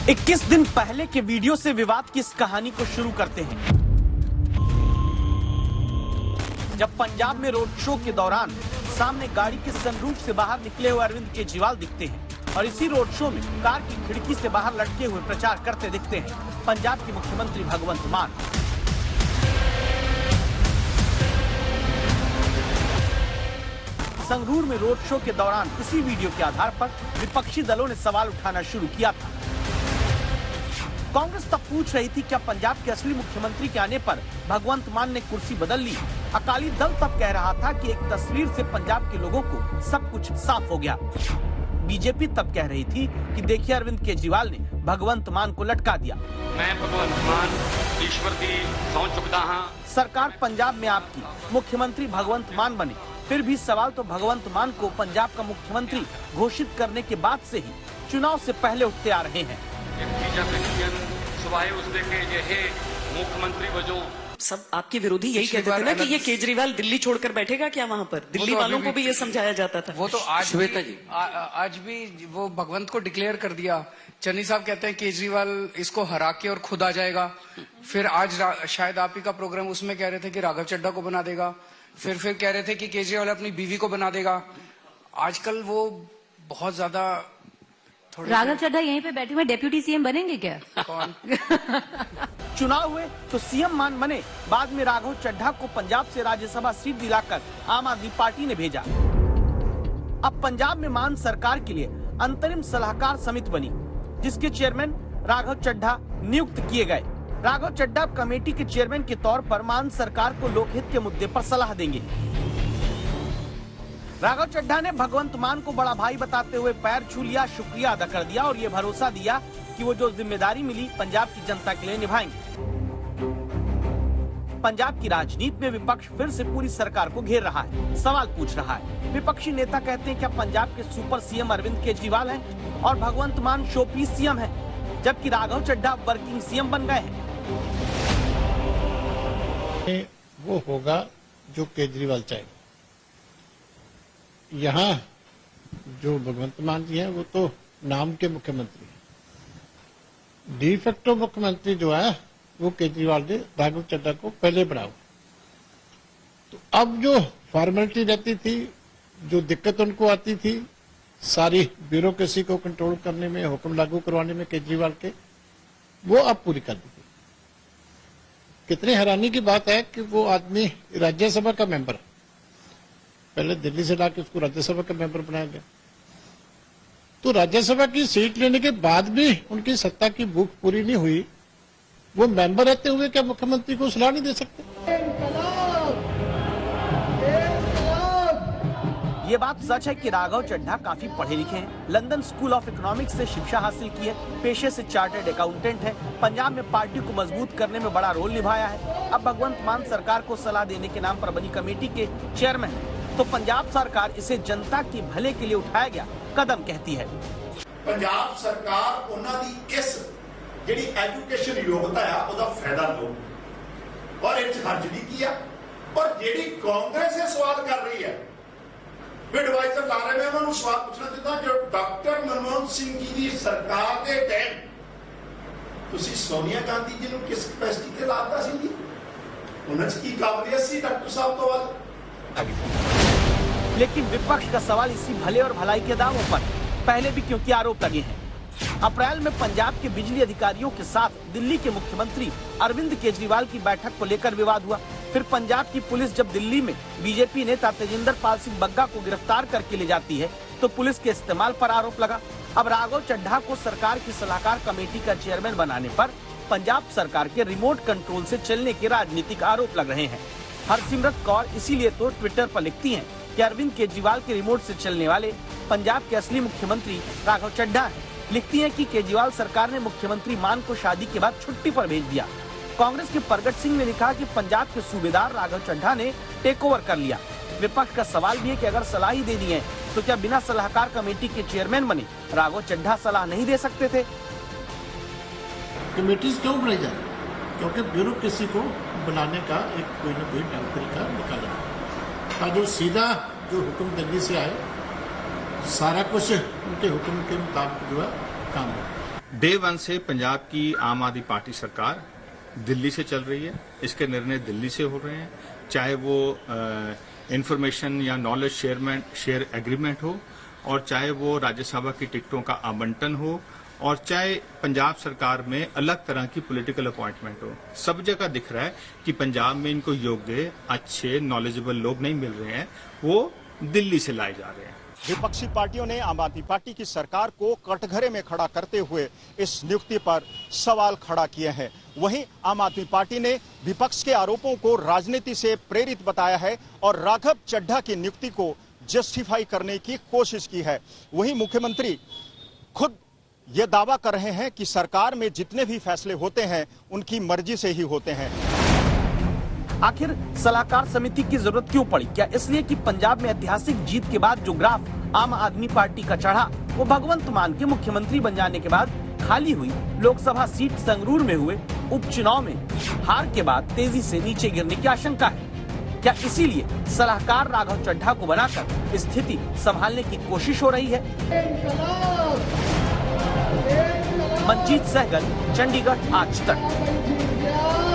21 दिन पहले के वीडियो से विवाद की इस कहानी को शुरू करते हैं, जब पंजाब में रोड शो के दौरान सामने गाड़ी के सनरूफ से बाहर निकले हुए अरविंद केजरीवाल दिखते हैं और इसी रोड शो में कार की खिड़की से बाहर लटके हुए प्रचार करते दिखते हैं पंजाब के मुख्यमंत्री भगवंत मान। संगरूर में रोड शो के दौरान इसी वीडियो के आधार पर विपक्षी दलों ने सवाल उठाना शुरू किया था। कांग्रेस तब पूछ रही थी क्या पंजाब के असली मुख्यमंत्री के आने पर भगवंत मान ने कुर्सी बदल ली। अकाली दल तब कह रहा था कि एक तस्वीर से पंजाब के लोगों को सब कुछ साफ हो गया। बीजेपी तब कह रही थी कि देखिए अरविंद केजरीवाल ने भगवंत मान को लटका दिया। मैं भगवंत मान ईश्वर की सौं चुकता हां। सरकार पंजाब में आपकी, मुख्यमंत्री भगवंत मान बने, फिर भी सवाल तो भगवंत मान को पंजाब का मुख्यमंत्री घोषित करने के बाद से ही चुनाव से पहले उठते आ रहे हैं। मुख्यमंत्री वजों सब आपके विरोधी यही कहते थे ना कि ये केजरीवाल दिल्ली छोड़कर बैठेगा क्या वहाँ पर। दिल्ली वालों को भी ये समझाया जाता था। वो तो आज भी वो भगवंत को डिक्लेयर कर दिया। चन्नी साहब कहते हैं केजरीवाल इसको हरा के और खुद आ जाएगा। फिर आज शायद आप ही का प्रोग्राम उसमें कह रहे थे कि राघव चड्ढा को बना देगा। फिर कह रहे थे कि केजरीवाल अपनी बीवी को बना देगा। आजकल वो बहुत ज्यादा राघव चड्ढा यहीं पे बैठे हुए डिप्टी सीएम बनेंगे क्या? कौन? चुनाव हुए तो सीएम मान बने, बाद में राघव चड्ढा को पंजाब से राज्यसभा सीट दिलाकर आम आदमी पार्टी ने भेजा। अब पंजाब में मान सरकार के लिए अंतरिम सलाहकार समिति बनी, जिसके चेयरमैन राघव चड्ढा नियुक्त किए गए। राघव चड्ढा कमेटी के चेयरमैन के तौर पर मान सरकार को लोकहित के मुद्दे पर सलाह देंगे। राघव चड्ढा ने भगवंत मान को बड़ा भाई बताते हुए पैर छू लिया, शुक्रिया अदा कर दिया और ये भरोसा दिया कि वो जो जिम्मेदारी मिली पंजाब की जनता के लिए निभाएंगे। पंजाब की राजनीति में विपक्ष फिर से पूरी सरकार को घेर रहा है, सवाल पूछ रहा है। विपक्षी नेता कहते हैं क्या पंजाब के सुपर सीएम अरविंद केजरीवाल हैं और भगवंत मान शोपीस सीएम हैं, जबकि राघव चड्ढा वर्किंग सीएम बन गए हैं। वो होगा जो केजरीवाल चाहेगा। यहाँ जो भगवंत मान जी हैं वो तो नाम के मुख्यमंत्री हैं। डी फैक्टो मुख्यमंत्री जो है वो केजरीवाल ने राघव चड्ढा को पहले बनाया। तो अब जो फॉर्मेलिटी रहती थी, जो दिक्कत उनको आती थी सारी ब्यूरोक्रेसी को कंट्रोल करने में, हुक्म लागू करवाने में केजरीवाल के, वो अब पूरी कर दी। कितनी हैरानी की बात है कि वो आदमी राज्यसभा का मेंबर, पहले दिल्ली से लाके उसको राज्यसभा का मेंबर बनाया गया। तो राज्यसभा की सीट लेने के बाद भी उनकी सत्ता की भूख पूरी नहीं हुई। वो मेंबर रहते हुए क्या मुख्यमंत्री को सलाह नहीं दे सकते? ये बात सच है कि राघव चड्ढा काफी पढ़े लिखे हैं। लंदन स्कूल ऑफ इकोनॉमिक्स से शिक्षा हासिल की है, पेशे से चार्टर्ड अकाउंटेंट है। पंजाब में पार्टी को मजबूत करने में बड़ा रोल निभाया है। अब भगवंत मान सरकार को सलाह देने के नाम पर बनी कमेटी के चेयरमैन है, तो पंजाब सरकार इसे जनता के भले के लिए उठाया गया कदम कहती है। पंजाब सरकार उन्हां दी इस जिहड़ी एजुकेशन योग्यता है उसका फायदा लो और इस हर्ज नहीं किया। और जिहड़ी कांग्रेस ये सवाल कर रही है, एडवाइजर ला रहे, मैं उन्होंने सवाल पूछना चाहता जो डॉक्टर मनमोहन सिंह जी की सरकार के टाइम तुसी सोनिया गांधी जी को किस कैपेसिटी ते लाता सी जी? उन्हां च की काबिलियत सी डॉक्टर साहब तो वाल। लेकिन विपक्ष का सवाल इसी भले और भलाई के दावों पर पहले भी क्योंकि आरोप लगे हैं। अप्रैल में पंजाब के बिजली अधिकारियों के साथ दिल्ली के मुख्यमंत्री अरविंद केजरीवाल की बैठक को लेकर विवाद हुआ। फिर पंजाब की पुलिस जब दिल्ली में बीजेपी नेता तेजिंदर पाल सिंह बग्गा को गिरफ्तार करके ले जाती है तो पुलिस के इस्तेमाल पर आरोप लगा। अब राघव चड्ढा को सरकार की सलाहकार कमेटी का चेयरमैन बनाने पर पंजाब सरकार के रिमोट कंट्रोल से चलने के राजनीतिक आरोप लग रहे हैं। हरसिमरत कौर इसीलिए तो ट्विटर पर लिखती हैं कि अरविंद केजरीवाल के रिमोट से चलने वाले पंजाब के असली मुख्यमंत्री राघव चड्ढा हैं। लिखती हैं कि केजरीवाल सरकार ने मुख्यमंत्री मान को शादी के बाद छुट्टी पर भेज दिया। कांग्रेस के प्रगट सिंह ने लिखा कि पंजाब के सूबेदार राघव चड्ढा ने टेक ओवर कर लिया। विपक्ष का सवाल भी है कि अगर सलाह ही देनी है तो क्या बिना सलाहकार कमेटी के चेयरमैन बने राघव चड्ढा सलाह नहीं दे सकते थे? कमेटी क्यों बनाई जाए? क्योंकि ब्यूरोक्रेसी को बनाने का एक कोई न कोई ढंग तरीका निकालना। जो सीधा जो हुक्म दिल्ली से आए सारा कुछ उनके हुक्म के मुताबिक जो है काम है। डे वन से पंजाब की आम आदमी पार्टी सरकार दिल्ली से चल रही है, इसके निर्णय दिल्ली से हो रहे हैं, चाहे वो इंफॉर्मेशन या नॉलेज शेयर एग्रीमेंट हो, और चाहे वो राज्यसभा की टिकटों का आवंटन हो, और चाहे पंजाब सरकार में अलग तरह की पॉलिटिकल अपॉइंटमेंट हो। सब जगह दिख रहा है कि पंजाब में इनको योग्य, अच्छे, नॉलेजेबल लोग नहीं मिल रहे हैं, वो दिल्ली से लाए जा रहे हैं। विपक्षी पार्टियों ने आम आदमी पार्टी की सरकार को कटघरे में खड़ा करते हुए इस नियुक्ति पर सवाल खड़ा किए हैं। वहीं आम आदमी पार्टी ने विपक्ष के आरोपों को राजनीति से प्रेरित बताया है और राघव चड्ढा की नियुक्ति को जस्टिफाई करने की कोशिश की है। वहीं मुख्यमंत्री खुद ये दावा कर रहे हैं कि सरकार में जितने भी फैसले होते हैं उनकी मर्जी से ही होते हैं। आखिर सलाहकार समिति की जरूरत क्यों पड़ी? क्या इसलिए कि पंजाब में ऐतिहासिक जीत के बाद जो ग्राफ आम आदमी पार्टी का चढ़ा, वो भगवंत मान के मुख्यमंत्री बन जाने के बाद खाली हुई लोकसभा सीट संगरूर में हुए उपचुनाव में हार के बाद तेजी से नीचे गिरने की आशंका है? क्या इसीलिए सलाहकार राघव चड्ढा को बनाकर स्थिति संभालने की कोशिश हो रही है? मनजीत सहगल, चंडीगढ़, आज तक।